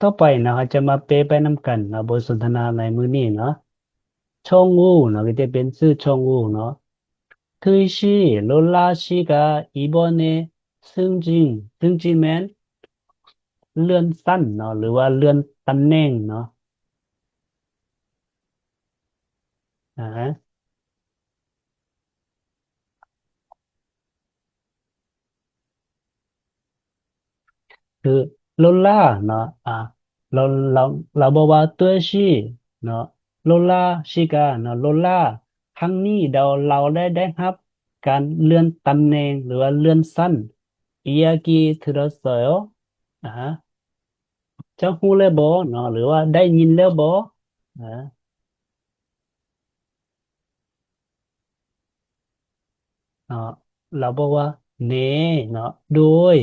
ต่อไปนะเราจะมาเปไปนำกันนะบทสนทนาในมื้อนี้เนาะชองอูนะก็จะเป็นชื่อชองอูเนาะ트위시 롤라 씨가 이번에 승진แม่นเลื่อนสั้นเนาะหรือว่าเลื่อนตำแหน่งเนาะอ่าคือโลล่าเนาะเราเราเราบอกว่าตัวชีเนาะโลล่าชิกาเนาะโลล่าครั้งนี้เราได้รับการเลื่อนตำแหน่งหรือว่าเลื่อนสั้น이야기 들었어요อ่าเจ้าฮู้แล้วบ่เนาะหรือว่าได้ยินแล้วบ่อ่า เนาะเราบอกว่า네เนาะโดย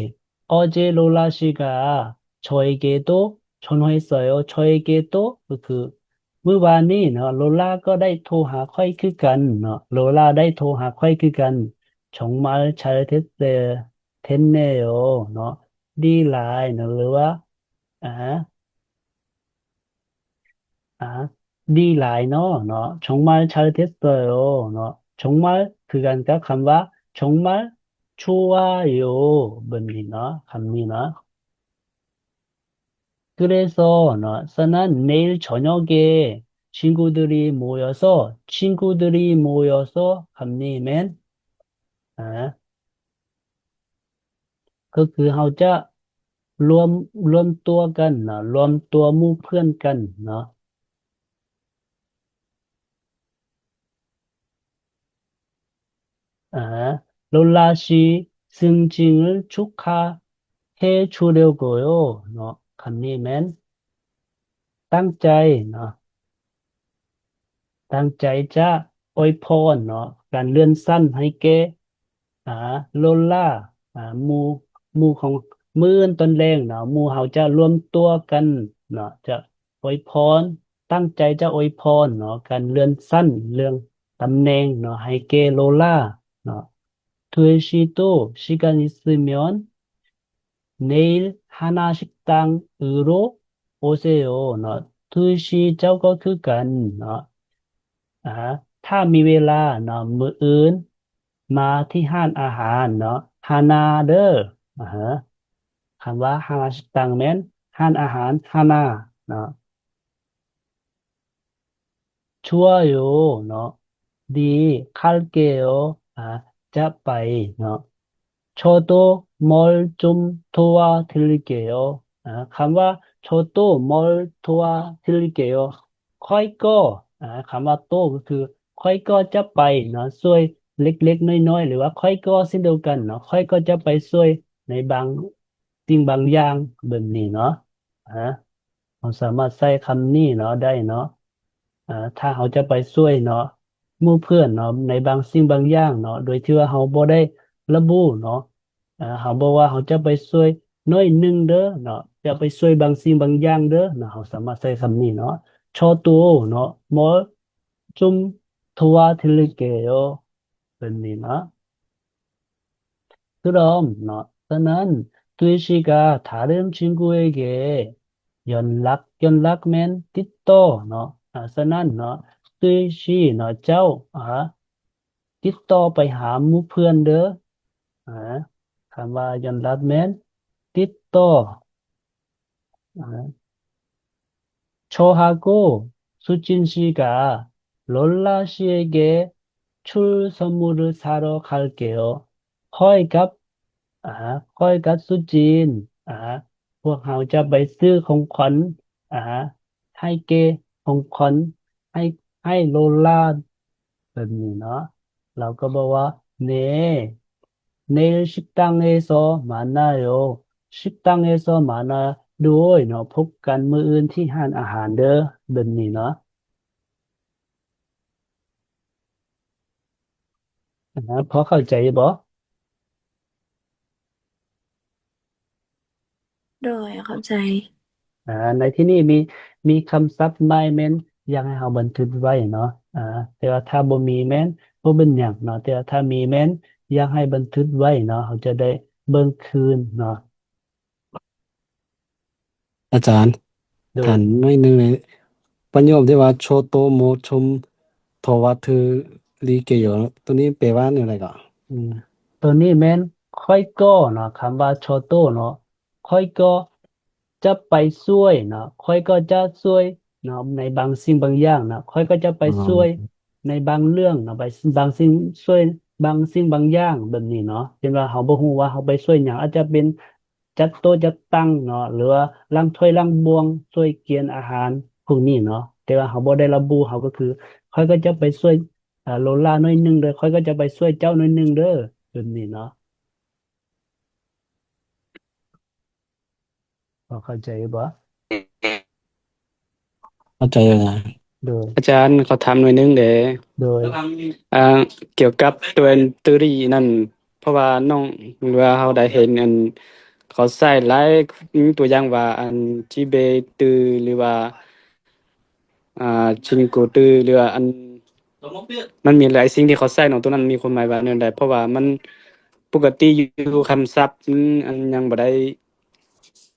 어제 롤라 씨가 저에게도 전화했어요. 저에게도 ก็คือเมื่อวานนี้เนาะโลล่าก็ได้โทรหาข้อยคือกันเนาะโลล่าได้โทรหาข้อยคือกัน정말 됐네요เนาะดีหลายเนาะหรือว่าอ่า อ่าดีหลายเนาะเนาะ정말 잘 됐어요เนาะ정말คือกันกับคำว่า정말 좋아요แบบนี้เนาะคำนี้เนาะ 그래서 저는 내일 저녁에 친구들이 모여서 감리면 อ่าก็คือเราจะรวมตัวกันเนาะรวมตัวหมู่เพื่อนกันเนาะ아, 롤라 씨 승진을 축하해 주려고요. เนาะคำนี้แม่นตั้งใจเนาะตั้งใจจะอวยพรเนาะการเลื่อนสั้นให้แก่อ่าโลล่าหมู่ของมื้ออื่นตอนแรงเนาะหมู่เฮาจะรวมตัวกันเนาะจะอวยพรตั้งใจจะอวยพรเนาะการเลื่อนสั้นเรื่องตำแหน่งเนาะให้แก่โลล่าเนาะ 2시도 시간 있으면 내일 하나 식당으로 오세요. 너 2시เจ้าก็คือกันเนาะถ้ามีเวลาเนาะมื้ออื่นมาที่ห้านอาหารเนาะฮานาเด้ออะฮะคำว่าฮานาชิตังแม่นห้านอาหารฮานาเนาะ좋아요เนาะดี갈게요จะไปเนาะ 저도 뭘 좀 도와드릴게요. คำว่า 저도 뭘 도와드릴게요. ค่อยก็คำว่าโตก็คือค่อยก็จะไปเนาะช่วยเล็กๆน้อยๆหรือว่าค่อยก็เช่นเดียวกันเนาะค่อยก็จะไปช่วยในบางสิ่งบางอย่างแบบนี้เนาะเราสามารถใช้คำนี้เนาะได้เนาะถ้าเราจะไปช่วยเนาะหมู่เพื่อนเนาะในบางสิ่งบางอย่างเนาะโดยที่ว่าเราบ่ได้ระบุเนาะเขาบอกว่าเขาจะไปช่วยน้อยหนึงเด้อเนาะจะไปช่วยบางสิ่งบางอย่างเด้อเนาะเขาสามารถใช้คำนี้เนาะ저도เนาะ뭘 좀 도와드릴게요แบบนี้เนาะ 그럼 저는 2시가 다른 친구에게 연락면 띠또 저는 2시 เจ้าติดต่อไปหาหมู่เพื่อนเด้อคำว่า연락면ติดต่อ 저하고 수진 씨가 롤라 씨에게 출 선물을 사러 갈게요. ค่อยกับสุจินพวกเราจะไปซื้อของขวัญให้เกของขวัญให้โลลาแบบนี้เนาะเราก็บอกว่า네 내일 식당에서 만나요. 식당에서 만나ด้วยเนาะพบกันมื้ออื่นที่ร้านอาหารเด้อแบบนี้เนาะพอเข้าใจบ่โดยเข้าใจในที่นี้มีคำศัพท์ใหม่แม่นอยากให้เราบันทึกไว้เนาะแต่ว่าถ้าบ่มีแม่นบ่เป็นหยังเนาะแต่ว่าถ้ามีแม่นอยากให้บันทึกไว้เนาะเราจะได้เบิ่งคืนเนาะอาจารย์ โดยฐานหน้อยหนึงเลยประโยคที่ว่าโชโตโมชมโทวาทือลีเกโยตัวนี้แปลว่าอะไรก่อนอืมตัวนี้แม่นค่อยก็เนาะคำว่าโชโต้เนาะค่อยก็จะไปช่วยเนาะค่อยก็จะช่วยเนาะในบางสิ่งบางอย่างเนาะค่อยก็จะไปอ๋ช่วยอในบางเรื่องเนาะไปบางสิ่งช่วยบางสิ่งบางอย่างแบบนี้เนาะเช่นว่าเขาบ่ฮู้ว่าเขาไปช่วยอย่างอาจจะเป็นจัดโต๊ะจัดตั้งเนาะหรือว่าล้างถ้วยล้างบวงช่วยเกียรอาหารพวกนี้เนาะแต่ว่าเขาบ่ได้ระบุเขาก็คือค่อยก็จะไปช่วย โลล่าน้อยหนึงเลยค่อยก็จะไปช่วยเจ้าน้อยหนึงเด้อแบบนี้เนาะพอเข้าใจบ่เข้าใจเลยนะโดยอาจารย์เขาทำหน่อยนึงเด้โดยอ่าเกี่ยวกับตัวตือรี่นั่นเพราะว่าน้องหรือว่าเขาได้เห็นอันเขาใส่หลายตัวอย่างว่าอันจิเบตือหรือว่าอ่าชินกูตือหรือว่าอันมันมีหลายสิ่งที่เขาใส่เนาะตัวนั้นมีความหมายว่าแนวใดเพราะว่ามันปกติอยู่คำศัพท์อันยังบ่ได้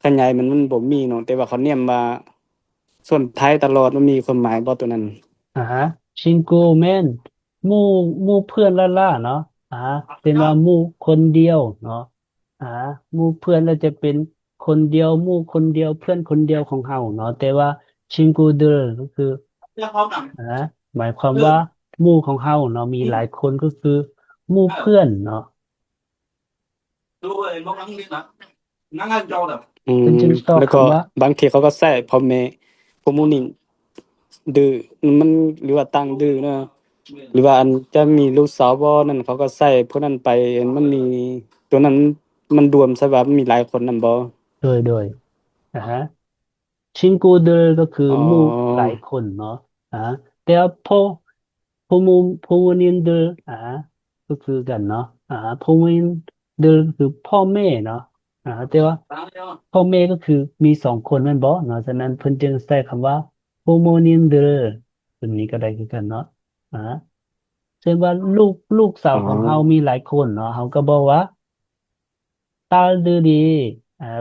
ขยายมันบ่มีเนาะแต่ว่าเขาเนียมว่าส่วนท้ายตลอดมันมีความหมายบ่ตัวนั้นฮะชิงกูแมนหมู่หมู่เพื่อนล่าเนาะอ่าเป็นว่าหมู่คนเดียวเนาะอ่าหมู่เพื่อนเราจะเป็นคนเดียวหมู่คนเดียวเพื่อนคนเดียวของเฮาเนาะแต่ว่าชิงกูเดอร์ก็คืออ่าหมายความว่าหมู่ของเฮาเนาะมีหลายคนก็คือหมู่เพื่อนเนาะอืมเป็นจึงต่อแล้วก็คำว่าบางทีเขาก็ใส่พ่อแม่พวกหมู่นี่ดื้อมันหรือว่าตั้งดื้อเนาะหรือว่าอันจะมีลูกสาวบ่นั่นเขาก็ใส่พวกนั้นไปมันมีตัวนั้นมันรวมซะว่ามันมีหลายคนนำบ่โดยอ่าฮะ ชิงกูเดอร์ก็คืออ๋อหมู่หลายคนเนาะอ่าแต่ว่าพอมูนินเดอร์ก็คือกันเนาะพอมูนินเดอร์คือพ่อแม่เนาะแต่ว่าพ่อแม่ก็คือมีสองคนแม่นบ่เนาะฉะนั้นเพิ่นจึงใช้คำว่าพอมูนินเดอร์ตัวนี้ก็ได้คือกันเนาะอ่าเช่นว่าลูกสาวอ๋อของเฮามีหลายคนเนาะเฮาก็บอกว่าตาดือดี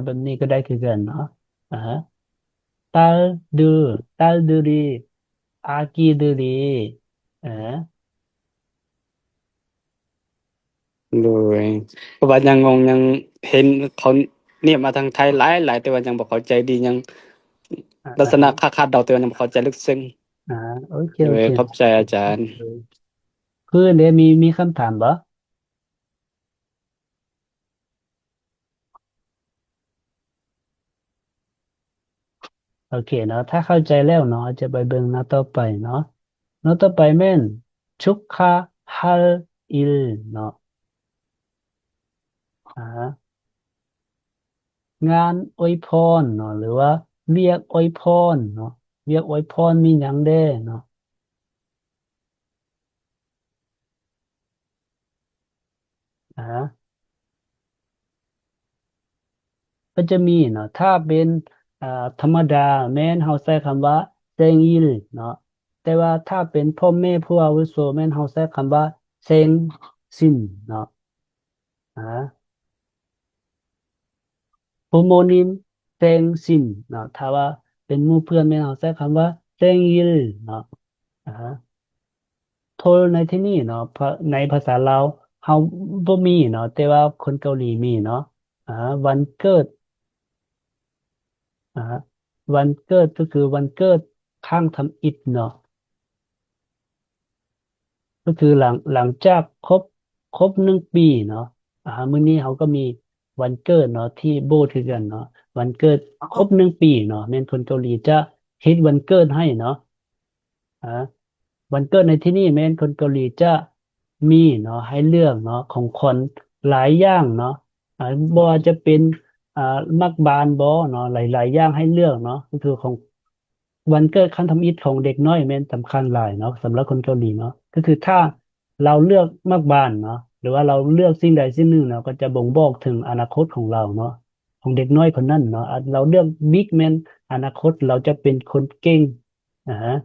แบบนี้ก็ได้คือกันเนาะอ่า taldır, taldırı, akidiri,โดยเพราะว่ายังงงยังเห็นเขาเนี่ยมาทางไทยหลายหลายแต่ว่ายังบ่เข้าใจดียังลักษณะฮะคาดๆเดาแต่ว่ายังบ่เข้าใจลึกซึ้งอ่าโอเคโดยโอเคเข้าใจอาจารย์คือเดี๋ยวมีคำถามบ่โอเคเนาะถ้าเข้าใจแล้วเนาะจะไปเบิ่งหน้าต่อไปเนาะหน้าต่อไปแม่นชุกคาฮัลอิลเนาะอ่า งานอวยพรเนาะหรือว่าเรียกอวยพรเนาะเรียกอวยพรมีหยังแด้เนาะอ่า ก็จะมีเนาะถ้าเป็นอ่าธรรมดาแม้นเฮาใช้คำว่าเซงยิลเนาะแต่ว่าถ้าเป็นพ่อแม่ผู้อาวุโสแม่นเฮาใช้คำว่าเซงซินเนาะอ่าโฮโมนิมเซงซินเนาะถ้าว่าเป็นหมู่เพื่อนแม่นเฮาใช้คำว่าเซงยิลเนาะอ่าโทรในที่นี่เนาะเพราะในภาษาลาวเฮาบ่มีเนาะแต่ว่าคนเกาหลีมีเนาะอ่าวันเกิด อ่าวันเกิดก็คือวันเกิดข้างทำอิฐเนาะก็คือหลังจากครบ1 ปีเนาะมื้อนี้เขาก็มีวันเกิดเนาะที่โบสถ์คือกันเนาะวันเกิดครบ 1 ปีเนาะแม่นคนเกาหลีจะเฮ็ดวันเกิดให้เนาะอ่าวันเกิดในที่นี่แม่นคนเกาหลีจะมีเนาะให้เลือกเนาะของคนหลายอย่างเนาะบ่ว่าจะเป็นอ่ามักบานบ่เนาะหลายๆอย่างให้เลือกเนาะก็คือของ วันเกิดขั้นทำอิฐของเด็กน้อยแม่นสำคัญหลายเนาะสำหรับคนเกาหลีเนาะก็คือถ้าเราเลือกมากบ้านเนาะหรือว่าเราเลือกสิ่งใดสิ่งหนึ่งเนาะก็จะบ่งบอกถึงอนาคตของเราเนาะของเด็กน้อยคนนั้นเนาะเราเลือกบิ๊กแมนอนาคตเราจะเป็นคนเก่งนะฮะ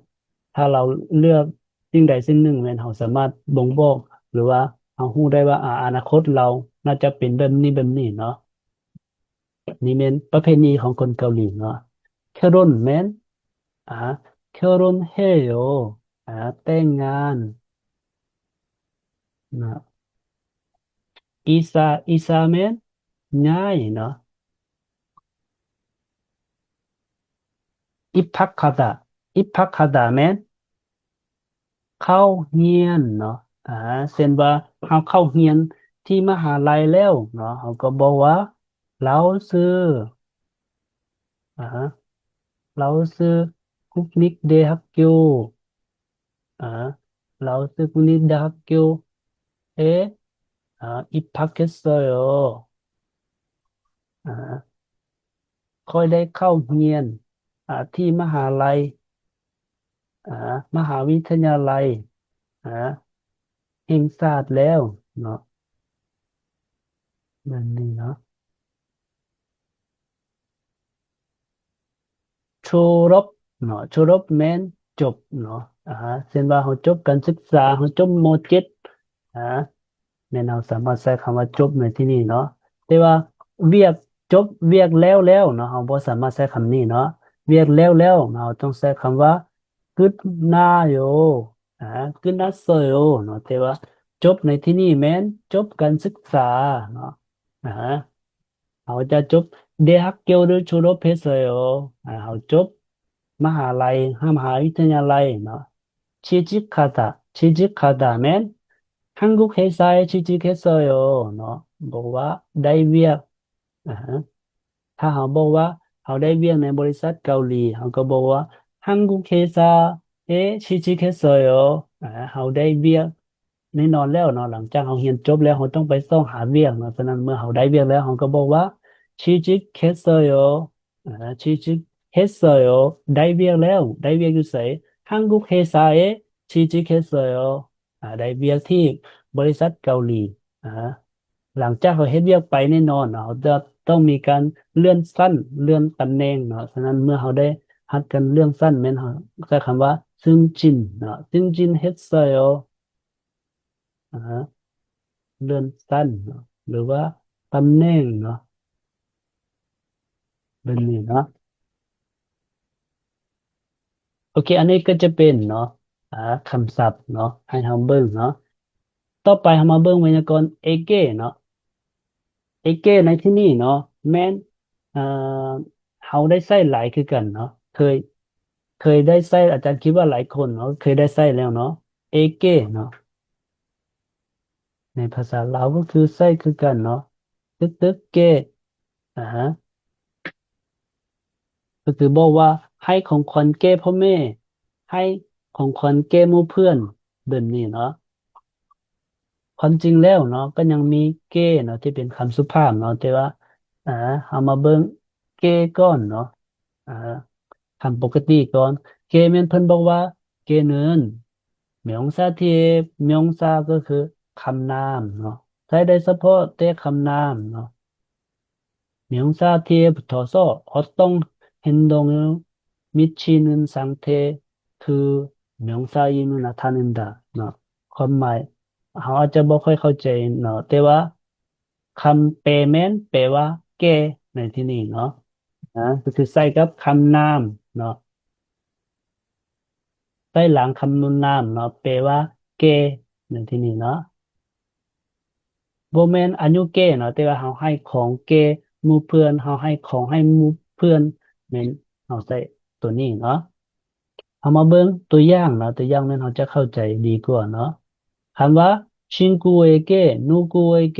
ถ้าเราเลือกสิ่งใดสิ่งหนึ่งแมนเราสามารถบ่งบอกหรือว่าเรารู้ได้ว่าอนาคตเราน่าจะเป็นแบบนี้แบบนี้เนาะนี่เป็นประเพณีของคนเกาหลีเนาะ 결혼맨 결혼해요. 땡간 나 이사면 nhái nữa 입학하다 입학하다면 เข้าเรียน เนาะเช่นว่าเราเข้าเรียนที่มหาลัยแล้วเนาะเขาก็บอกว่าเราซื้ออ่าเราซื้อกุ๊กนิกเดฮักกิวอ่าเราซื้อกุ๊กนิกเดฮักกิวเอ๊ะ입학했어요. 아, ค่อยได้เข้าเรียนที่มหาลัยมหาวิทยาลัยอ่าแห่งศาสตร์แล้วเนาะนั่นนี่เนาะ 졸업 เนาะ 졸업แมนจบเนาะเช่นว่าเขาจบการศึกษาเขาจบม.7อ่าแม่นเราสามารถใช้คำว่าจบในที่นี้เนาะแต่ว่าเวียกจบเวียกแล้วเนาะเราบ่สามารถใช้คำนี้เนาะเวียกแล้วเราต้องใช้คำว่า 끝나요 อ่า 끝났어요 เนาะแต่ว่าจบในที่นี้แม้นจบการศึกษาเนาะอ่า เขาจะ 대학교를 졸업했어요.เขาจบ มหาลัย มหาวิทยาลัย เนาะ 취직하다면 한국 회사에 취직했어요. เนาะ บอกว่าได้เวียก อ่า ถ้าเขาบอกว่าเขาได้เวียกในบริษัทเกาหลีเขาก็บอกว่า 한국 회사에 취직했어요. เขาได้เวียกแน่นอนแล้วเนาะหลังจากเขาเรียนจบแล้วเขาต้องไปต้องหาเวียกเนาะฉะนั้นเมื่อเขาได้เวียกแล้วเขาก็บอกว่า 취직했어요. 취직했어요. ได้เวียกแล้วได้เวียกอยู่ไส 한국 회사에 취직했어요. ได้เวียกที่บริษัทเกาหลีหลังจากเขาเฮ็ดเวียกไปแน่นอนเนาะเขาจะต้องมีการเลื่อนสั้นเลื่อนตำแหน่งเนาะฉะนั้นเมื่อเขาได้ฮัดกันเลื่อนสั้นแม่นเขาใช้คำว่า승진เนาะ승진했어요อ่าเลื่อนสั้นเนาะหรือว่าตำแหน่งเนาะเป็นนี้เนาะโอเคอันนี้ก็จะเป็นเนาะคำศัพท์เนาะให้เราเบิ่งเนาะต่อไปเรามาเบิ่งไวยากรณ์เอเก้เนาะ เอเก้ในที่นี่เนาะแม้นเอ่อเขาได้ใส่หลายคือกันเนาะเคยได้ใส่อาจารย์คิดว่าหลายคนเนาะเคยได้ใส่แล้วเนาะเอเก้เนาะในภาษาลาวก็คือใส่คือกันเนาะตึกเก้ฮะก็คือบอกว่าให้ของขวัญแก่พ่อแม่ให้ของขวัญแก่หมู่เพื่อนแบบนี้เนาะ ความจริงแล้วเนาะก็ยังมีเก้เนาะที่เป็นคำสุภาพเนาะแต่ว่าอ่าเอามาเบิ่งเก้ก่อนเนาะอ่าคำปกติก่อนเก้แม่นเพิ่นบอกว่าเก้เนิน명사ก็คือคำนามเนาะใช้ได้เฉพาะแต่คำนามเนาะ 명사 뒤에 붙어서 어떤 행동을 미치는 상태 그 명사임을 나타낸다. เนาะความหมายเขาอาจจะบ่ค่อยเข้าใจเนาะแต่ว่าคำแปลแม่นแปลว่าแก่ในที่นี้เนาะก็คือใส่กับคำนามเนาะใส่หลังคำนามเนาะแปลว่าแก่ในที่นี้เนาะ โบแมนอายุเก้เนาะแต่ว่าเราให้ของเก้หมู่เพื่อนเราให้ของให้หมู่เพื่อนแม่นเราใส่ตัวนี้เนาะเอามาเบิ่งตัวอย่างเนาะตัวอย่างนั้นเราจะเข้าใจดีกว่าเนาะคำว่า친구에게 누구에게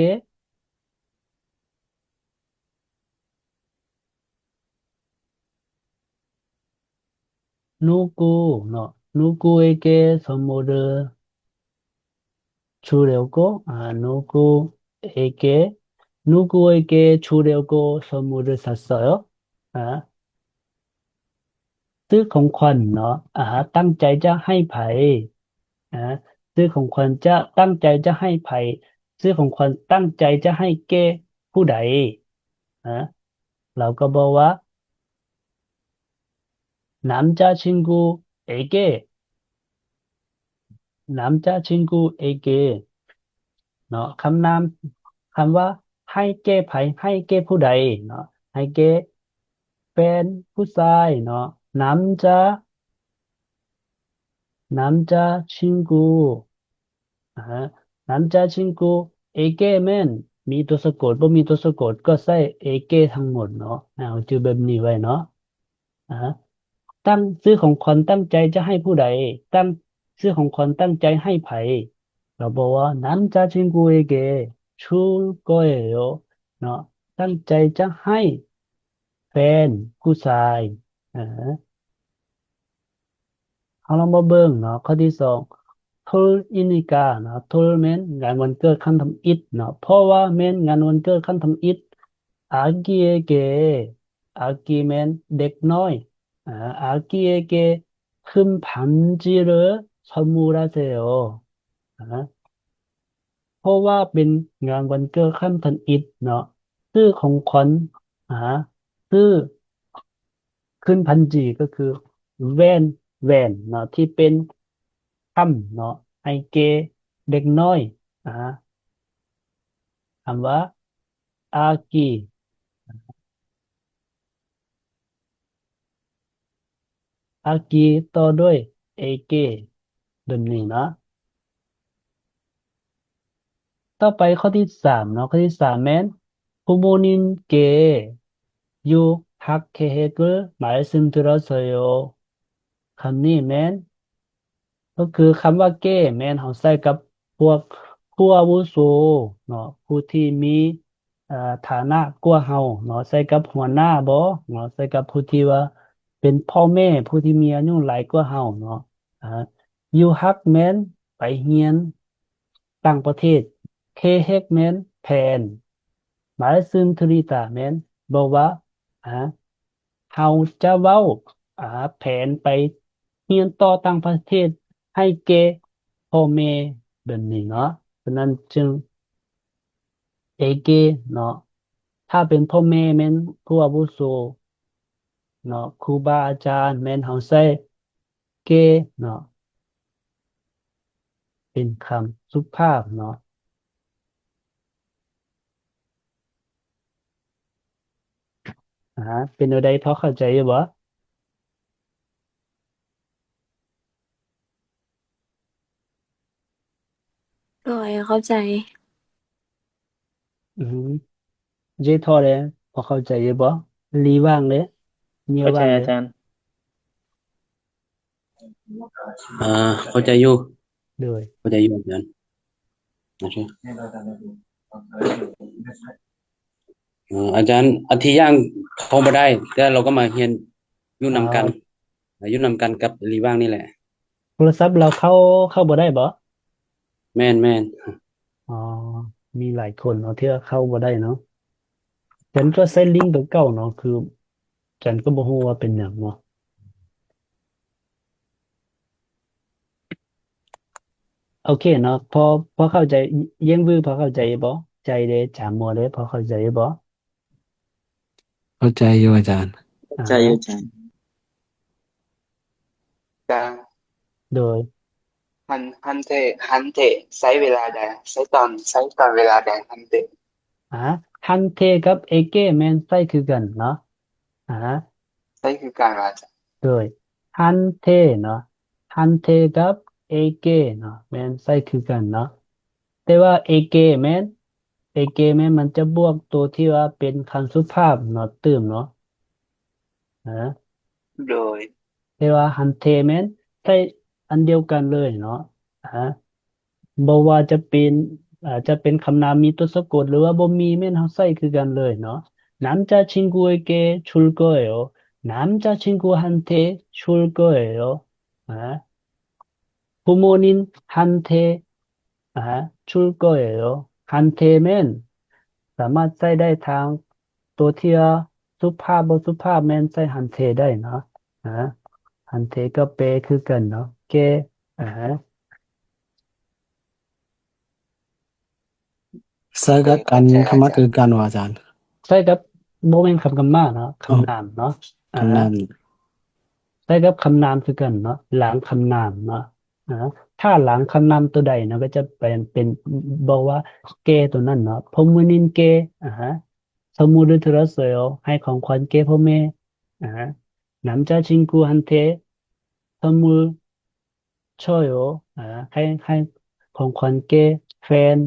누구 นาะ 누구에게 선물을 주려고 누구에게 주려고 선물을 샀어요 อ่า ซื้อของขวัญเนาะตั้งใจจะให้ไผอ่าซื้อของขวัญจะตั้งใจจะให้ไผซื้อของขวัญตั้งใจจะให้แก่ผู้ใดอ่าเราก็บอกว่า남자친구에게 남자친구에게 เนาะคำนามคำว่าให้แก้ไผให้แก้ผู้ใดเนาะให้แก้ แฟนผู้ชายเนาะ남자친구อ่า 남자친구เอเก้แม่นมีตัวสะกดบ่มีตัวสะกดก็ใส่เอเก้ทั้งหมดเนาะเอาจือแบบนี้ไว้เนาะอ่าตั้งซื้อของขวัญตั้งใจจะให้ผู้ใดตั้งซื้อของขวัญตั้งใจให้ไผเราบอกว่า남자친구에게 줄 거예요เนาะตั้งใจจะให้แฟนผู้ชายอ่า เอาลองมาเบิ่งเนาะข้อที่สองทลอินิกาเนาะทลแม่นงานวันเกิดขั้นทำอิฐเนาะเพราะว่าแม่นงานวันเกิดขั้นทำอิฐอากีเอเกอากีแม่นเด็กน้อยอ่าอากีเอเก큰 반지를 선물하세요อ่าเพราะว่าเป็นงานวันเกิดขั้นทำอิฐเนาะซื้อของขวัญอ่าซื้อ ขึ้นพันจีก็คือแว่นเนาะที่เป็นค่ำเนาะไอเกเด็กน้อยอ่าคำว่าอากีอากีต่อด้วยเอเกแบบนี้เนาะต่อไปข้อที่สามเนาะข้อที่สามแม้น부모님께 유학 계획을 말씀드렸어요. คำนี้แม้น ก็คือคำว่าเก้แมนเขาใส่กับพวกผู้อาวุโสเนาะผู้ที่มีฐานะกว่าเฮาเนาะใส่กับหัวหน้าบ่เนาะใส่กับผู้ที่ว่าเป็นพ่อแม่ผู้ที่มีอายุหลายกว่าเฮาเนาะอ่าอยู่ฮักแมนไปเรียนต่างประเทศเคเฮกแมนแผนหมายซึมทริตาแมนบอกว่าอ่าเฮาจะเว้าอ่าแผนไปเรียนต่อต่างประเทศ ให้แก่พ่อแม่แบบนี้เนาะฉะนั้นจึงเอเกเนาะถ้าเป็นพ่อแม่แม่นผู้อาวุโสเนาะครูบาอาจารย์แม่นเฮาใช้เกเนาะเป็นคำสุภาพเนาะเป็นอะไรพอเข้าใจอยู่บ่โดยเข้าใจอือหือเจทอเลยพอเข้าใจอยู่บ่รีว่างเลยเงียเข้าใจว่างเลยอาจารย์อ่าเข้าใจอยู่โดยเข้าใจอยู่อาจารย์โอเคอาจารย์อธิย่างเข้ามาได้แต่เราก็มาเรียนอยู่อ๋อนำกันอยู่นำกันกับรีว่างนี่แหละโทรศัพท์เราเข้าบ่ได้บ่แม่นแม่นอ๋อมีหลายคนเนาะที่เข้าบ่ได้เนาะ ฉันก็ใช้ลิงก์ตัวเก่าเนาะคือฉันก็บ่ฮู้ว่าเป็นหยังเนาะโอเคเนาะพอเข้าใจเยังวือพอเข้าใจบ่ใจเด้จามมัวเด้พอเข้าใจบ่เข้าใจอยู่อาจารย์อ่ใจอยู่อาาจารย์การโดยฮันเทใช้เวลาใดใช้ตอนเวลาใดฮันเทอ่าฮันเทกับเอเกแม่นใช้คือกันเนาะอ่าใช้คือการว่าจะโดยฮันเทเนาะฮันเทกับเอเกเนาะแม่นใช้คือกันเนาะแต่ว่าเอเกแม่นมันจะบวกตัวที่ว่าเป็นคำสุภาพเนาะตื่มเนาะอ่า โดยแต่ว่าฮันเทแมนใช้อันเดียวกันเลยเนาะอ่าบ่ว่าจะเป็นจะเป็นคำนามมีตัวสะกดหรือว่าบ่มีแม่นเฮาใช้คือกันเลยเนาะ남자친구에게 줄 거예요. 남자친구한테 줄 거예요. 아, 부모님한테 줄 거예요. 한테면 สามารถใช้ได้ทางตัวที่ว่าสุภาพบ่สุภาพแม่นใช้ฮันเทได้เนาะอ่าฮันเทก็เปคือกันเนาะเกอ่าใส่กับกันโอเคเข้าใจอาคำว่าคือจารย์กันว่าอาจารย์ใช้กับโมเมนต์คำกำมาเนาะอ๋อคำนามเนาะอ่าคำนั้นใช้กับคำนามคือกันเนาะหลังคำนามเนาะอ่าถ้าหลังคำนามตัวใดเนาะก็จะเป็นบอกว่าเกตัวนั้นเนาะพอมือนินเกอ่าสมมุติ들었어요ให้ของขวัญเกพ่อแม่ 남자친구한테 선물 줘요. ให้ของขวัญแก่แฟน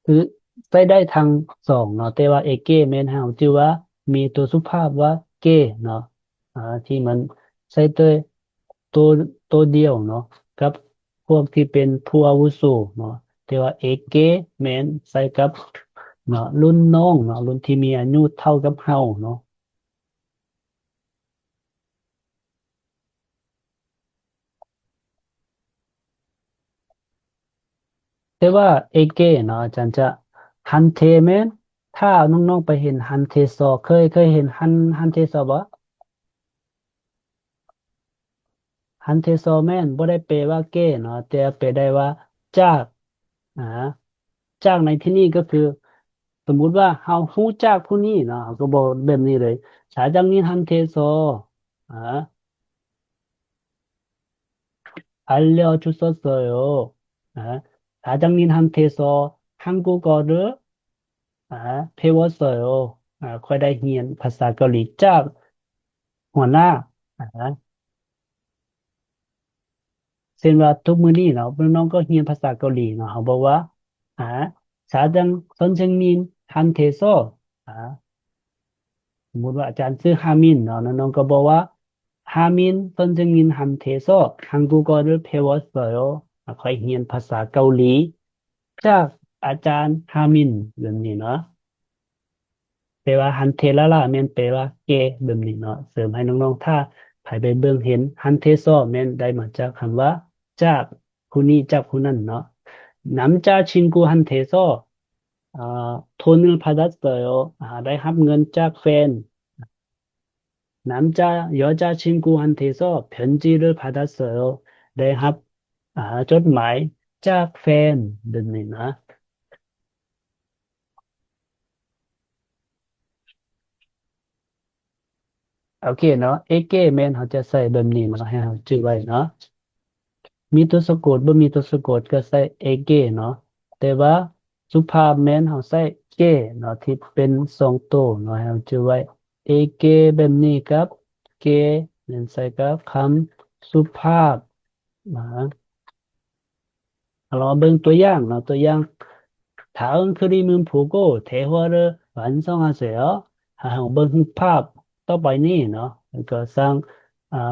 คือใช้ได้ทั้งสองเนาะแต่ว่าเอเก้แม่นเราจื่อว่ามีตัวสุภาพว่าเก้เนาะที่มันใช้ด้วยตัวตัวเดียวเนาะกับพวกที่เป็นผู้อาวุโสเนาะแต่ว่าเอเก้แม่นใช้กับเนาะรุ่นน้องเนาะรุ่นที่มีอายุเท่ากับเราเนาะแต่ว่าเอเก้เนาะอาจารย์จะฮันเทแม่นถ้าน้องๆไปเห็นฮันเทซอเคยเห็นฮันเทซอบ่ฮันเทซอแม่นบ่ได้แปลว่าเก้เนาะแต่แปลได้ว่าจากอ่าจากในที่นี้ก็คือสมมุติว่าเฮารู้จักผู้นี้เนาะก็บอกแบบนี้เลย사장님한테서 아, 알려줬었어요. 사장님한테서 한국어를 배웠어요. ค่อยได้เรียนภาษาเกาหลีจากหัวหน้าเช่นว่าทุกมื้อนี้เนาะน้องๆก็เรียนภาษาเกาหลีเนาะเขาบอกว่าอ่า 사장 선생님한테서 อ่า สมมุติว่าอาจารย์ชื่อฮามินเนาะน้องๆก็บอกว่าฮามิน선생님한테서 한국어를 배웠어요 ค่อยเรียนภาษาเกาหลีจากอาจารย์ฮามินแบบนี้เนาะแปลว่าฮันเทละล่ะแม่นแปลว่าเกแบบนี้เนาะเสริมให้น้องๆถ้าไผไปเบิ่งเห็นฮันเทซอแม่นได้มาจากคำว่าจากผู้นี้จากผู้นั้นเนาะ남자친구한테서 돈을 받았어요 ได้รับเงินจากแฟน여자친구한테서 편지를 받았어요. ได้รับจดหมายจากแฟนแบบนี้นะโอเคเนาะเอเก้แม่นเขาจะใส่แบบนี้มาให้เราจื้อไว้เนาะมีตัวสะกดบ่มีตัวสะกดก็ใส่เอเก้เนาะแต่ว่าสุภาพแม่นเขาใส่เก้เนาะที่เป็น2ตัวเนาะให้เราจื้อไว้เอเก้แบบนี้กับเก้แม่นใส่กับคำสุภาพนะ เราเบิ่งตัวอย่างเนาะตัวอย่าง다음 그림은 보고 대화를 완성하세요. เราเบิ่งภาพต่อไปนี้เนาะแล้วก็สร้าง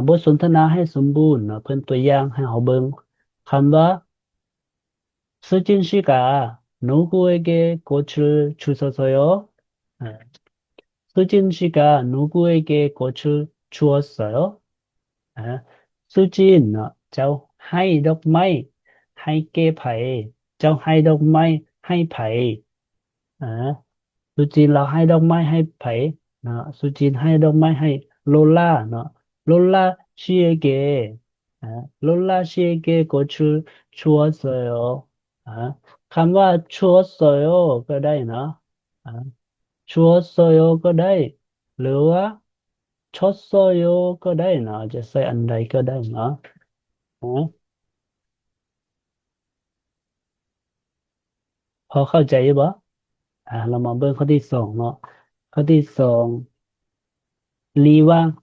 บทสนทนาให้สมบูรณ์เนาะเพิ่นตัวอย่างให้เราเบิ่งคำว่า 수진 씨가 누구에게 꽃을 주셨어요? 수진 씨가 누구에게 꽃을 주었어요? สุจินเนาะเจ้าให้ดอกไม้ให้แก่ไผเจ้าให้ดอกไม้ให้ไผอ่าสุจินเราให้ดอกไม้ให้ไผเนาะสุจินให้ดอกไม้ให้โลล่าเนาะโลล่า씨에게อ่า롤라 씨에게 꽃을 주었어요 อ่าคำว่า 주었어요 ก็ได้เนาะอ่า 주었어요 ก็ได้หรือว่า 줬어요 ก็ได้เนาะจะใส่อันใดก็ได้เนาะ พอเข้าใจอยู่บ่เรามาเบิ่งข้อที่2เนาะข้อที่2 리왕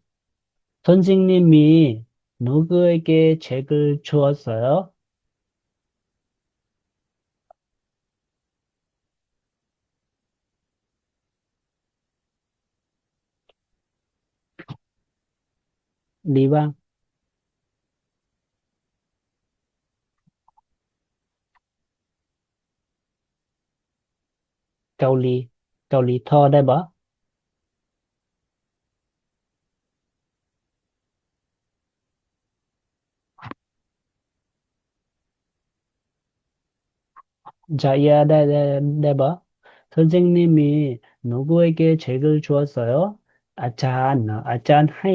선생님이 누구에게 책을 주었어요? 리왕เกาหลีเกาหลีทอได้บ่자이야ได้บ่ 선생님이 누구에게 책을 주었어요? อาจารย์เนาะอาจารย์ให้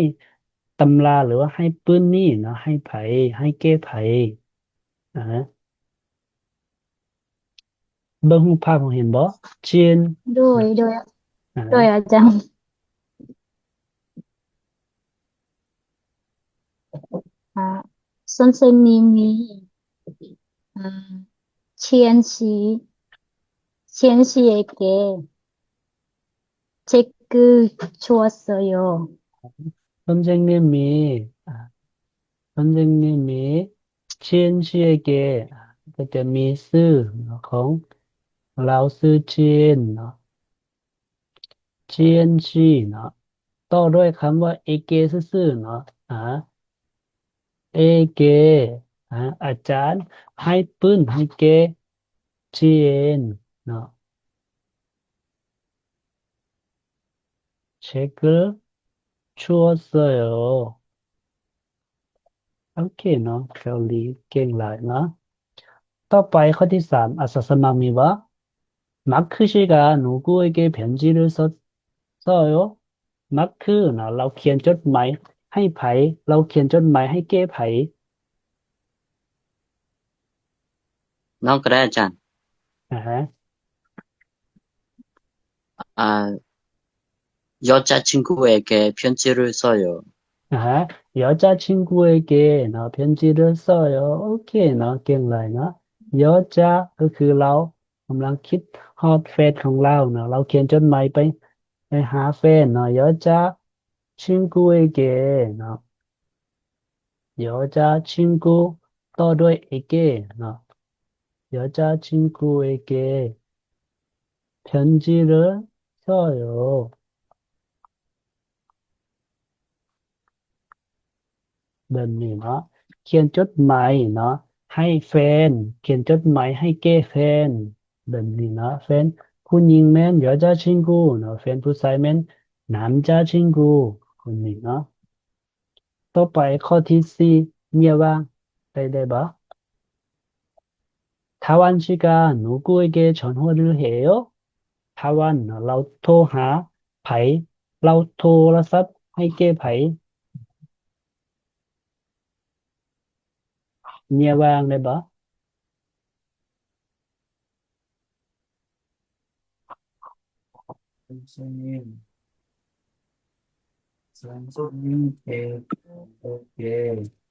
ตำราหรือว่าให้ปื้นนี่เนาะให้ไผให้แก้ไผอ่าเบิ่งรูปภาพของเห็นบ่เชียนโดยอาจารย์선생님이 치엔 씨에게 체크 주었어요. 선생님이 선생님이 치엔 씨에게ก็จะมีชื่อของเราชื่อเชียนเนาะเชียนชีเนาะต่อด้วยคำว่าเอเกซื่อๆเนาะเอเกอาจารย์ให้ปื้นให้เกเชียนเนาะ책을 주었어요. โอเคเนาะเกาหลีเก่งหลายเนาะต่อไปข้อที่3อาสาสมัครมีว่า마크 씨가 누구에게 편지를 써요? 마크 เนาะเราเขียนจดหมายให้ไผเราเขียนจดหมายให้แก้ไผน้องก็ได้อาจารย์ฮะ여자친구에게 편지를 써요. 여자친구에게 นาะ 편지를 써요. โอเคเนาะเก่งหลายเนาะ여자 ก็คือเรากำลังคิดฮอดแฟนของเราเนาะเราเขียนจดหมายไปหาแฟนเนาะ여자친구에게เนาะ여자친구 ต่อด้วย 에게 เนาะ여자친구에게 편지를 써요. แบบนี้เนาะเขียนจดหมายเนาะให้แฟนเขียนจดหมายให้แก้แฟนแบบนี้เนาะแฟนผู้หญิงแม่น여자친구เนาะแฟนผู้ชายแม่น남자친구คนนี้เนาะต่อไปข้อที่4เนี่ยว่าได้บ่타완 씨가 누구에게 전화를 해요? 타완 เนาะเราโทรหาไผเราโทรศัพท์ให้แก้ไผเนี่ยว่างได้บ่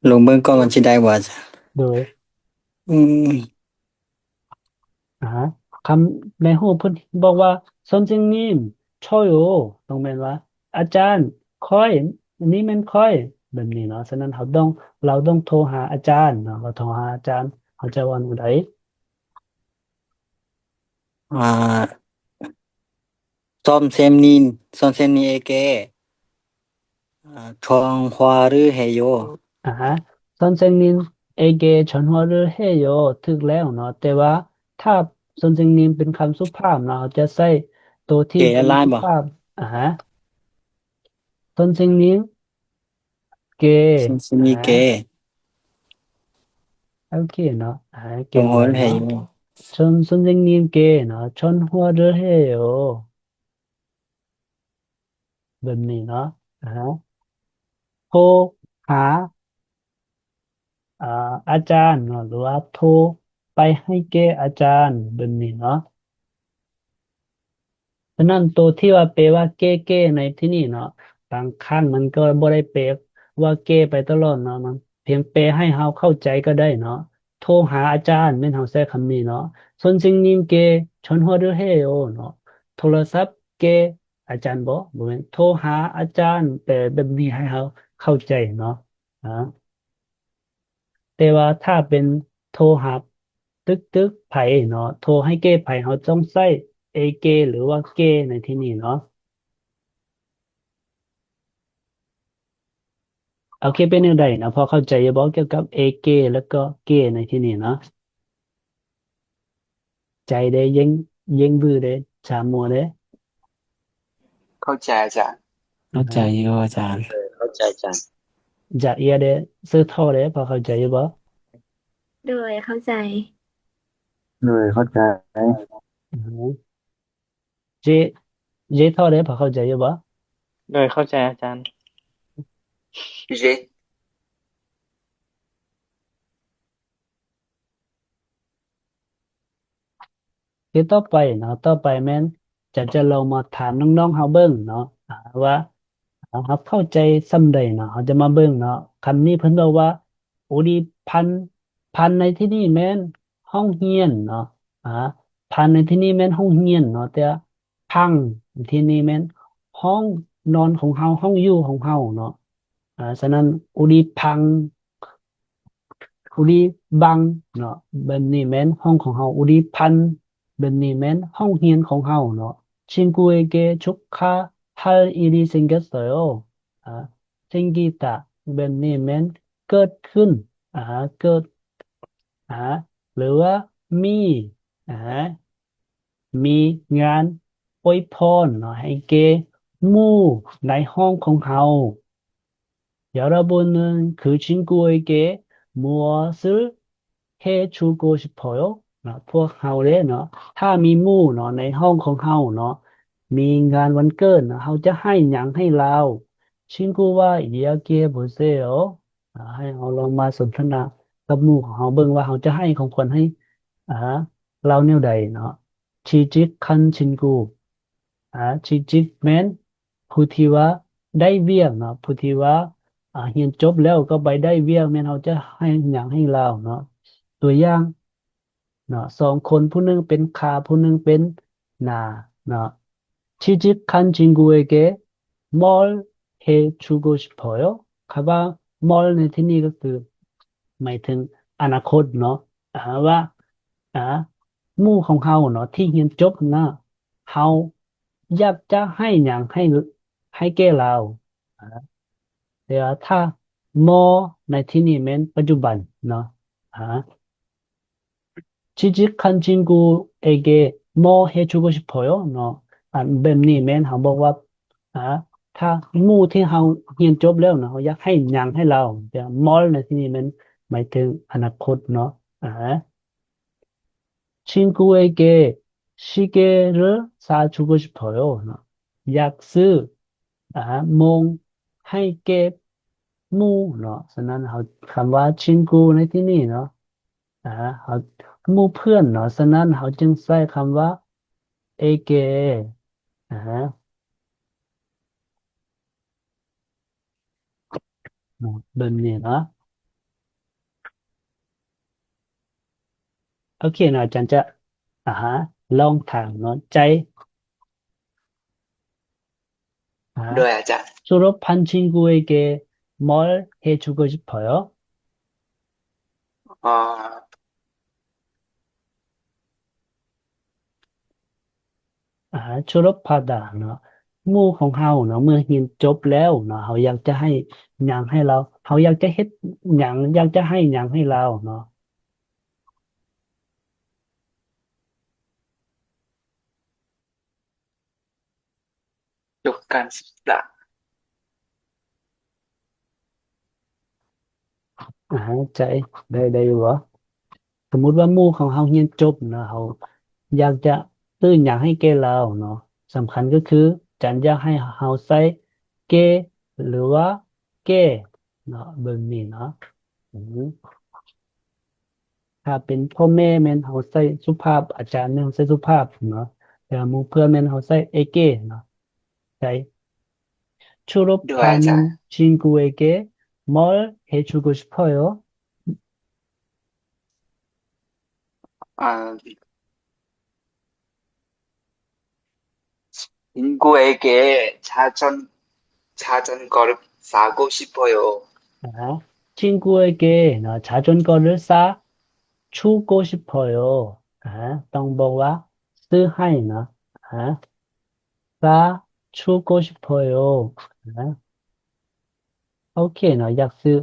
ลงเบิ่งก่อนมันสิได้บ่จ้ะโดยคำในรูปเพิ่นบอกว่า선생님 저요ต้องแม่นว่าอาจารย์ค่อยอันนี้แม่นค่อยแบบนี้เนาะฉะนั้นเราต้องโทรหาอาจารย์เนาะเราโทรหาอาจารย์เขาจะว่าจั่งใด선생님에게 전화를 해요. 선생님에게 전화를 해요 ถูกแล้วเนาะแต่ว่าถ้า 선생님 เป็นคำสุภาพเนาะเขาจะใช้ตัวที่เป็นสุภาพ선생님께โอเคเนาะเก่งเลยเนาะ선생님께เนาะ전화를 해요 แบบนี้เนาะโทรหาอาจารย์เนาะหรือว่าโทรไปให้แก่อาจารย์แบบนี้เนาะฉะนั้นตัวที่ว่าแปลว่าแก้ในที่นี่เนาะบางครั้งมันก็บ่ได้แปลว่าแก้ไปตลอดเนาะมันเพียงแปลให้เราเข้าใจก็ได้เนาะโทรหาอาจารย์แม่นเราใช้คำนี้เนาะ선생님께 전화를 해요เนาะโทรศัพท์แก่อาจารย์บ่แม่นโทรหาอาจารย์แปลแบบนี้ให้เราเข้าใจเนาะแต่ว่าถ้าเป็นโทรหาตึกไผเนาะโทรให้แก้ไผเราต้องใช้เอเกหรือว่าเกในที่นี้เนาะโอเคเป็นจั่งใดนะพอเข้าใจอยู่บ่เกี่ยวกับเอเกแล้วก็เกในที่นี้เนาะใจได้ยังบื้อได้ชามัวได้เข้าใจอาจารย์ เข้าใจอยู่อาจารย์เข้าใจอาจารย์จะเอียได้ซื้อท่อได้พอเข้าใจอยู่บ่โดยเข้าใจเจท่อได้พอเข้าใจอยู่บ่โดยเข้าใจอาจารย์เยคือต่อไปเนาะต่อไปแม่นจะลองมาถามน้องๆเฮาเบิ่งเนาะว่าเฮาเข้าใจส่ำใดเนาะเฮาจะมาเบิ่งเนาะคำนี้เพิ่นบอกว่าโอดีพันในที่นี้แม่นห้องเรียนเนาะพันในที่นี้แม่นห้องเรียนเนาะแต่พังที่นี่แม่น ห้องนอนของเฮาห้องอยู่ของเฮาเนาะฉะนั้นอุดิพังอุดิบังเนาะแบบนี้แม่นห้องของเฮาอุดิพันแบบนี้แม่นห้องเรียนของเฮาเนาะ 친구에게 축하할 일이 생겼어요. 생기다แบบนี้แม่นเกิดขึ้นเกิดหรือว่ามีมีงานอวยพรเนาะให้แก่หมู่ในห้องของเฮา 여러분은 그 친구에게 무엇을 해 주고 싶어요? พวกเฮาเด้เนาะถ้ามีหมู่เนาะในห้องของเฮาเนาะมีงานวันเกิดเนาะเฮาจะให้หยังให้เรา 친구와 이야기해 보세요. ให้เฮาลองมาสนทนากับหมู่ของเฮาเบิ่งว่าเฮาจะให้ของขวัญให้เราแนวใดเนาะ 취직한 친구 취직แม่นผู้ที่ว่าได้เวียกเนาะผู้ที่ว่าเรียนจบแล้วก็ไปได้เวียกแม่นเฮาจะให้หยังให้เราเนาะตัวอย่างเนาะ2คนผู้หนึงเป็นขาผู้หนึงเป็นหน้าเนาะ 취직한 친구에게 뭘 해 주고 싶어요? คำว่า 뭘 ในที่นี้ก็คือหมายถึงอนาคตเนาะว่าหมู่ของเฮาเนาะที่เรียนจบนะเฮาอยากจะให้หยังให้แก่เราแต่ว่าถ้า more ในที่นี้แม่นปัจจุบันเนาะ취직한 친구에게 뭐 해주고 싶어요? เนาะแบบนี้แม่นเฮาบอกว่าถ้าหมู่ที่เฮาเรียนจบแล้วเนาะเฮาอยากให้หยังให้เราแต่ more ในที่นี้แม่นหมายถึงอนาคตเนาะ친구에게 시계를 사주고 싶어요. เนาะอยากซื้อมงให้แก่หมู่เนาะฉะนั้นเฮาคำว่า 친구 ในที่นี้เนาะเฮาหมู่เพื่อนเนาะฉะนั้นเฮาจึงใช้คำว่า 에게 เนาะแบบนี้เนาะโอเคเนาะอาจารย์จะลองถามเนาะใจด้วยอาจารย์ 졸업한 친구에게 뭘 해주고 싶어요? อ่า 졸업하다 เนาะหมู่ของเฮาเนาะเมื่อเรียนจบแล้วเนาะเฮาอยากจะให้หยังให้เราเฮาอยากจะเฮ็ดหยังอยากจะให้หยังให้เราเนาะ จบการศึกษา ใจได้อยู่บ่สมมุติว่าหมู่ของเฮาเรียนจบเนาะเฮาอยากจะซื้อหยังให้แก่เราเนาะสำคัญก็คือจันอยากให้เฮาใส่แก่หรือว่าแก่เนาะแบบนี้เนาะถ้าเป็นพ่อแม่แม่นเฮาใส่สุภาพอาจารย์แม่นใส่สุภาพเนาะแต่หมู่เพื่อนแม่นเฮาใส่에게เนาะใจ ด้วยอาจารย์ 졸업하는 친구에게 뭘 해주고 싶어요? อ่า 친구에게 자전거를 사고 싶어요. 친구에게 자전거를 사 주고 싶어요. ต้องบอกว่าซื้อให้นะ사 주고 싶어요. โอเคเนาะอยากซื้อ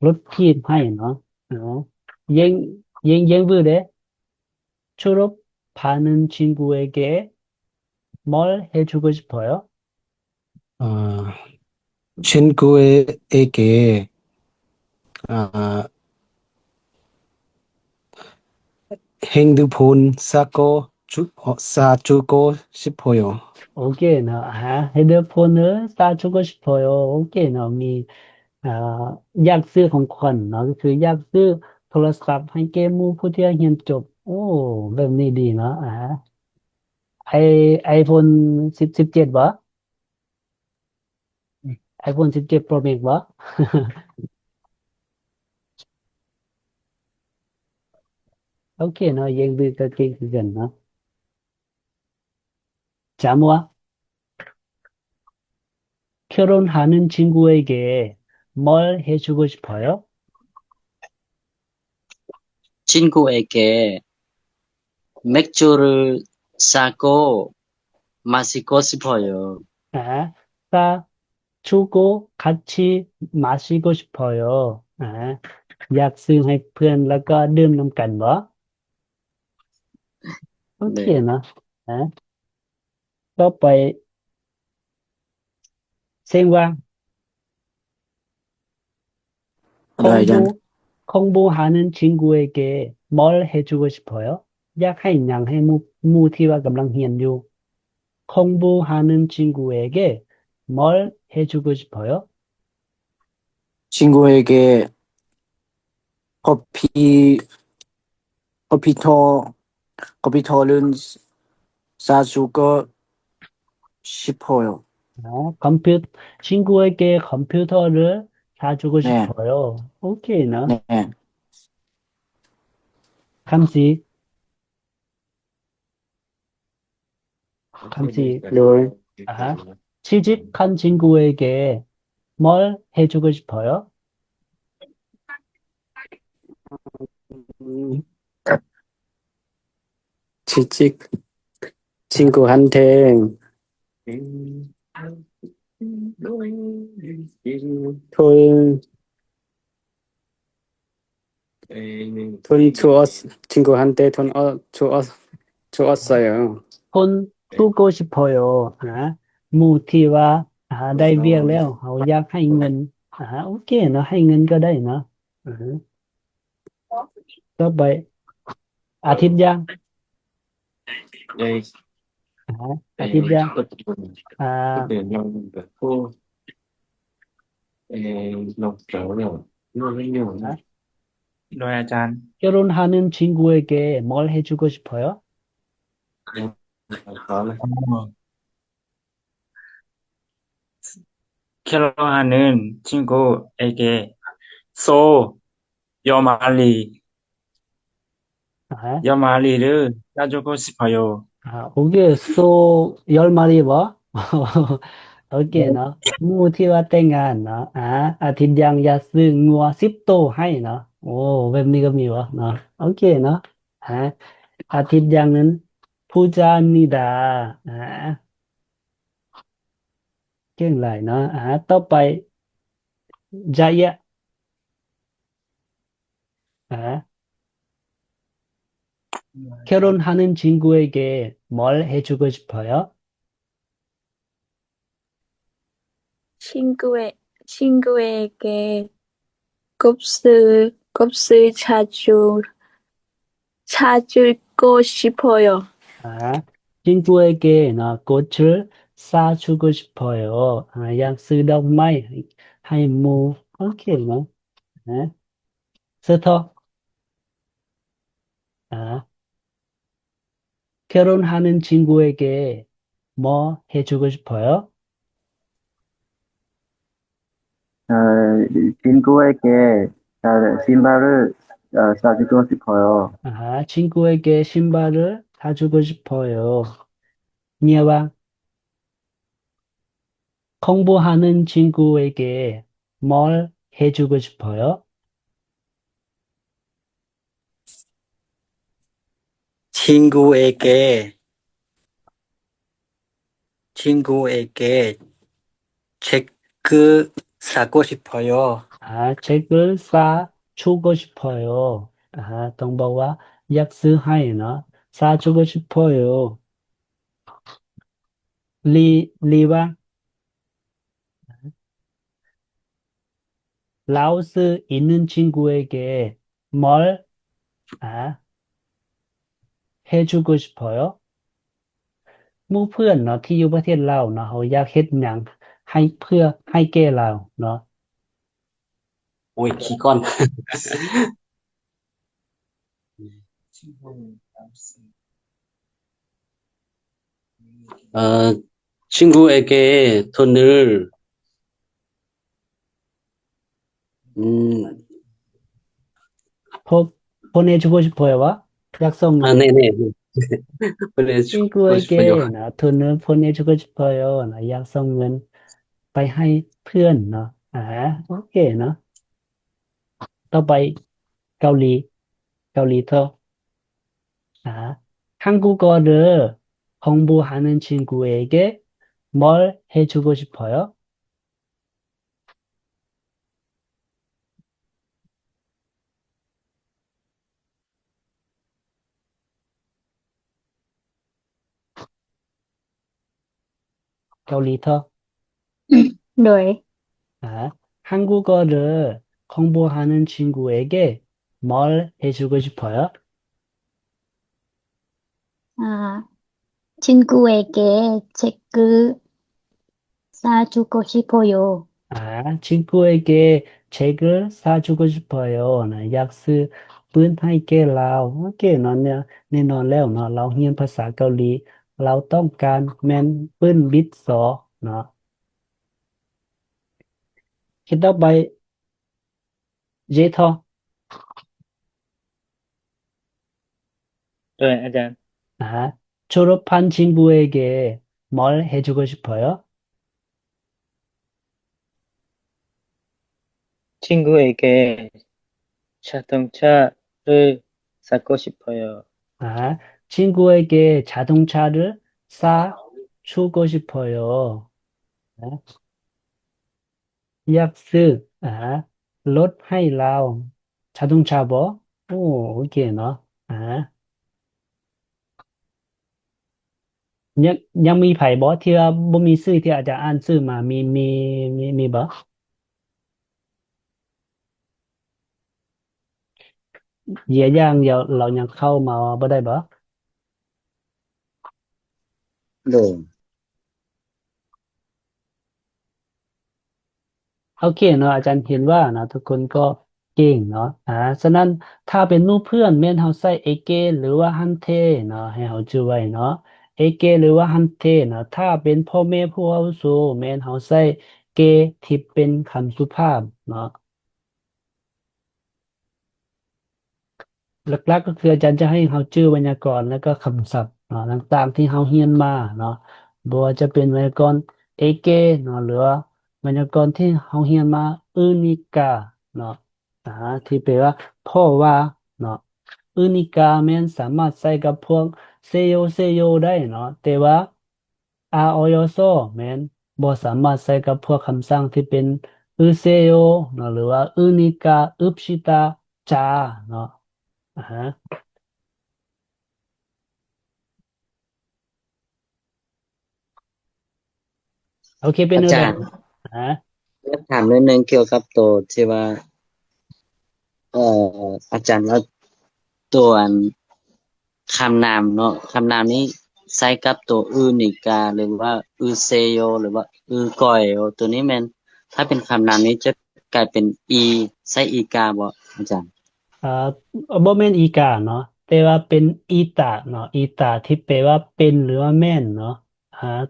รถถีบให้เนาะ옌부대 졸업하는 친구에게 뭘 해주고 싶어요? 친구에게 핸드폰 사주고 싶어요. 오케이, 핸드폰을 사주고 싶어요. 오케이, มีอยากซื้อของขวัญเนาะก็คืออยากซื้อโทรศัพท์ให้แก่หมู่ผู้ที่เรียนจบโอ้แบบนี้ดีเนาะiPhone 17บ่ iPhone 17 Pro Max บ่ โอเคเนาะยังดื้อก็เก่งคือกันเนาะจำว่า 결혼하는 친구에게 뭘 해주고 싶어요? 친구에게 맥주를 사고 마시고 싶어요. 아, 주고 같이 마시고 싶어요. 아, อยากซื้อให้เพื่อนแล้วก็ดื่มน้ำกันบ่? 오케이, 네, 나. 아, ต่อไป 생활, 네, 아잔. 공부하는 친구에게 뭘 해주고 싶어요? อยากให้หยังให้หมู่ที่ว่ากำลังเรียนอยู่ 공부하는 친구에게 뭘 해주고 싶어요? 친구에게 커피, 커피터, 커피터를 사주고 싶어요. 친구에게 컴퓨터를 사주고 네, 싶어요. 오케이, 나. 네. 감시, 감시. rồi 아, 취직한 친구에게 뭘 해주고 싶어요? 취직 아, 친구한테 돈, 돈 친구한테 주었어요. 돈 쓰고 싶어요. 아, หมู่ที่ว่าได้เวียกแล้วเขาอยากให้เงิน 오케이, 나, ให้เงินก็ได้นะ. 아, ต่อไป อาทิตย์ยัง? đây 아, đây 아티장. bất thường bất 아, thường lòng của cô lòng trở rồi luôn với nhiều 아, rồi à Chan 결혼하는 친구에게 뭘 해주고 싶어요? khó lắm 결혼하는 친구에게 소 여마리 아, 여마리를 사주고 싶어요. 오게 소 10마리 뭐? 오케이, 너. หมู่ที่ว่าแต่งงานเนาะ อาทิตย์ยังอยากซื้องัว 10 ตัวให้เนาะ 오, แบบนี้ก็มีวะเนาะ 오케이, 너. 아, 아티장은 부자입니다. 깽라이, 너. ต่อไป 자야. 아, 결혼하는 친구에게 뭘 해주고 싶어요? 친구에게 곱슬 사주고 싶어요. 아, 친구에게 나 꽃을 사주고 싶어요. 약수덕마이 하이무 오케이 뭐. 아, 스터. 아, 결혼하는 친구에게 뭐 해주고 싶어요? 어, 친구에게 신발을 사주고 싶어요. 친구에게 신발을 사주고 싶어요. 니아와 공부하는 친구에게 뭘 해주고 싶어요? 친구에게 책을 사고 싶어요. 책을 사주고 싶어요. 동버와 약수하이나 사주고 싶어요. 리와 라오스 있는 친구에게 뭘 해주고 싶어요? หมู่เพื่อนเนาะที่อยู่ประเทศลาวเนาะเขาอยากเฮ็ดหยังให้เพื่อให้แก่ลาวเนาะ โอ้ยขี้ก้อน 어, 친구에게 돈을 음, 보내주고 싶어요. 약속은 네네 보내주고 싶어요. 친구에게 나 돈을 보내주고 싶어요. 나 약속은 ไปให้เพื่อนเนาะโอเคเนาะต่อไปเกาหลีเกาหลีเถอะ한국어를 공부하는 친구에게 뭘 해주고 싶어요? 격리터 โดย 한국어를 공부하는 친구에게 뭘 해주고 싶어요? 친구에게 책을 사주고 싶어요. 친구에게 책을 사주고 싶어요 นะอยากซื้อปืนให้แก่เราโอเคเนาะเนี่ยแน่นอนแล้วเนาะเราเรียนภาษาเกาหลีเราต้องการแม่นปืนบิตซอเนาะคิดต่อไปเจทอ 네, 아잔. 졸업한 친구에게 뭘 해주고 싶어요? 친구에게 자동차를 사고 싶어요. 친구에게 자동차를 사주고 싶어요. อยากซื้อรถให้เรา자동차บ่โอ้โอเคเนาะยังมีไผบ่ที่ว่าบ่มีชื่อที่อาจารย์อ่านชื่อมามีบ่เหยียอย่างเดียวเรายังเข้ามาบ่ได้บ่ โดย โอเคเนาะอาจารย์เห็นว่านะทุกคนก็เก่งเนาะฉะนั้นถ้าเป็นหมู่เพื่อนแม่นเฮาใช้เอเกหรือว่าฮันเทเนาะให้เฮาจื้อไว้เนาะเอเกหรือว่าฮันเทเนาะถ้าเป็นพ่อแม่ผู้อาวุโสแม่นเฮาใช้เกที่เป็นคำสุภาพเนาะหลักๆก็คืออาจารย์จะให้เฮาจื้อไวยากรณ์แล้วก็คำศัพท์เนาะต่างๆที่เฮาเรียนมาเนาะบ่ว่าจะเป็นไวยากรณ์เอเกเนาะหรือว่าไวยากรณ์ที่เฮาเรียนมาอึนิกาเนาะที่แปลว่าเพราะว่าเนาะอึนิกาแม่นสามารถใช้กับพวกเซโยได้เนาะแต่ว่าอาออยโซแม่นบ่สามารถใช้กับพวกคำสั่งที่เป็นอึเซโยเนาะหรือว่าอึนิกาอึปชิตาจาเนาะโอเคเป็น อาจารย์อยากถามเรื่องนึงเกี่ยวกับตัวที่ว่าอาจารย์ว่าตัวคำนามเนาะคำนามนี้ใช้กับตัวอื่นอีกาหรือว่าอือเซโยหรือว่าอือก้อยตัวนี้แม่นถ้าเป็นคำนามนี้จะกลายเป็นอีใช้อีกาบ่อาจารย์บ่แม่นอีกาเนาะแต่ว่าเป็นอีตาเนาะอีตาที่แปลว่าเป็นหรือว่าแม่นเนาะ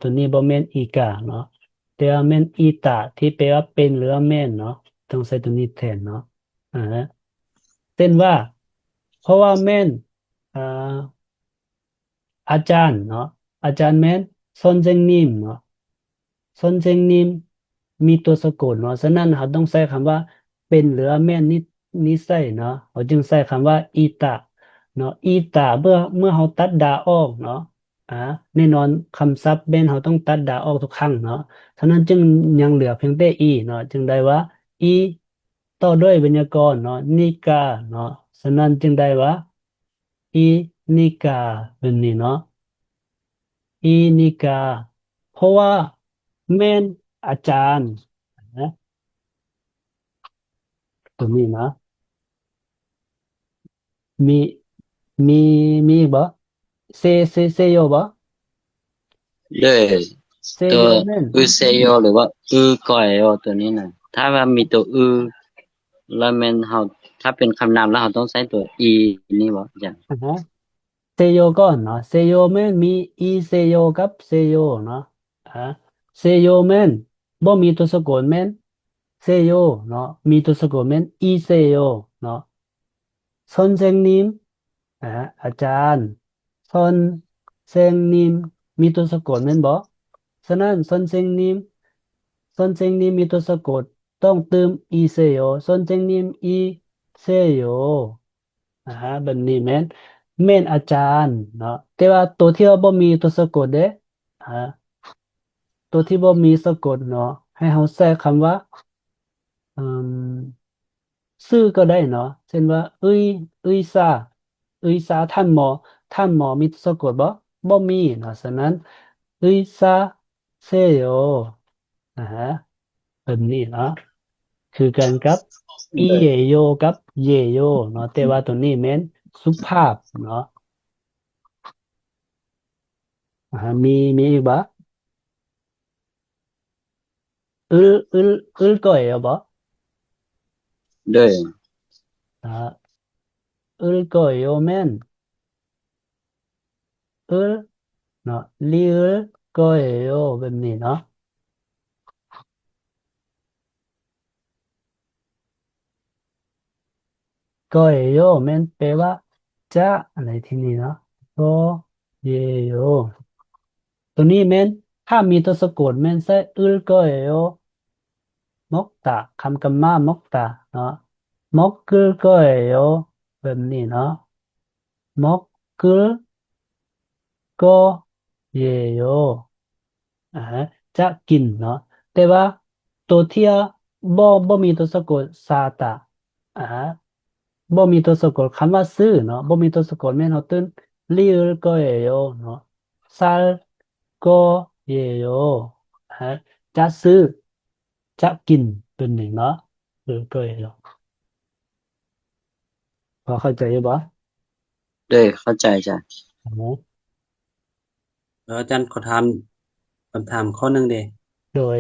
ตัวนี้บ่แม่นอีกาเนาะแต่ว่าแม่นอีตาที่แปลว่าเป็นหรือว่าแม่นเนาะต้องใช้ตัวนี้แทนเนาะเช่นว่าเพราะว่าแม่นอาจารย์เนาะอาจารย์แม่น선생님เนาะ선생님มีตัวสะกดเนาะฉะนั้นเราต้องใช้คำว่าเป็นหรือว่าแม่นนิสัยเนาะเราจึงใช้คำว่าอีตาเนาะอีตาเมื่อเราตัดดาออกเนาะแน่นอนคำศัพท์แม่นเราต้องตัดดาออกทุกครั้งเนาะฉะนั้นจึงยังเหลือเพียงแต่อีเนาะจึงได้ว่าอีต่อด้วยไวยากรณ์เนาะนิกาเนาะฉะนั้นจึงได้ว่าอีนิกาเป็นนี้เนาะอีนิกาเพราะว่าแม่นอาจารย์นะตัวนี้นะมีมีบ่เซโยบ่เลยเซตัโยว แม่น อือเซโยหรือว่าอือก้อยตัวนี้น่ะถ้าว่ามีตัวอือแล้วแม่นเฮาถ้าเป็นคำนามแล้วเฮาต้องใช้ตัวอีนี่บ่อาจารย์เซโยก่อนเนาะเซโยแม่นมีอีเซโยกับเซโยเนาะเซโยแม่นบ่มีตัวสะกดแม่นเซโยเนาะมีตัวสะกดแม่นอีเซโยเนาะ선생님อาจารย์선생님มีตัวสะกดแม่นบ่ฉะนั้น선생님 선생님 มีตัวสะกดต้องเติม 이세요 선생님 이세요 แบบนี้แม่นอาจารย์เนาะแต่ว่าตัวที่บ่มีตัวสะกดเด้ตัวที่บ่มีสะกดเนาะให้เฮาใช้คำว่าชื่อก็ได้เนาะเช่นว่า의사ท่านหมอมีตัวสะกดบ่มีเนาะฉะนั้น의사세요 แบบนี้เนาะคือกันกับ 이예요 กับ 예요 เนาะแต่ว่าตัวนี้แม่นสุภาพเนาะมีอีกบ่거예요 뭐? 네. 거예요 맨 너 리을 거예요 แบบนี้เนาะ거예요 แม่นแปลว่าจะอะไรที่นี่เนาะ거예요 ตัวนี้แม่นถ้ามีตัวสะกดแม่นใส่거예요 먹다คำกรรมะ 먹다 เนาะ먹을 거예요 แบบนี้เนาะ먹을 거예요 จะกินเนาะแต่ว่าตัวที่บ่มีตัวสะกดซาตะบ่มีตัวสะกดคำว่าซื้อเนาะบ่มีตัวสะกดแม่นเฮาตื่น리을 거예요เนาะ살 거예요 จะซื้อจะกินเป็นหนึ่งเนาะ리을 거예요 พอเข้าใจบ่ เด้เข้าใจจ้ะ อาจารย์ขอถามคำถามข้อนึงเด้ โดย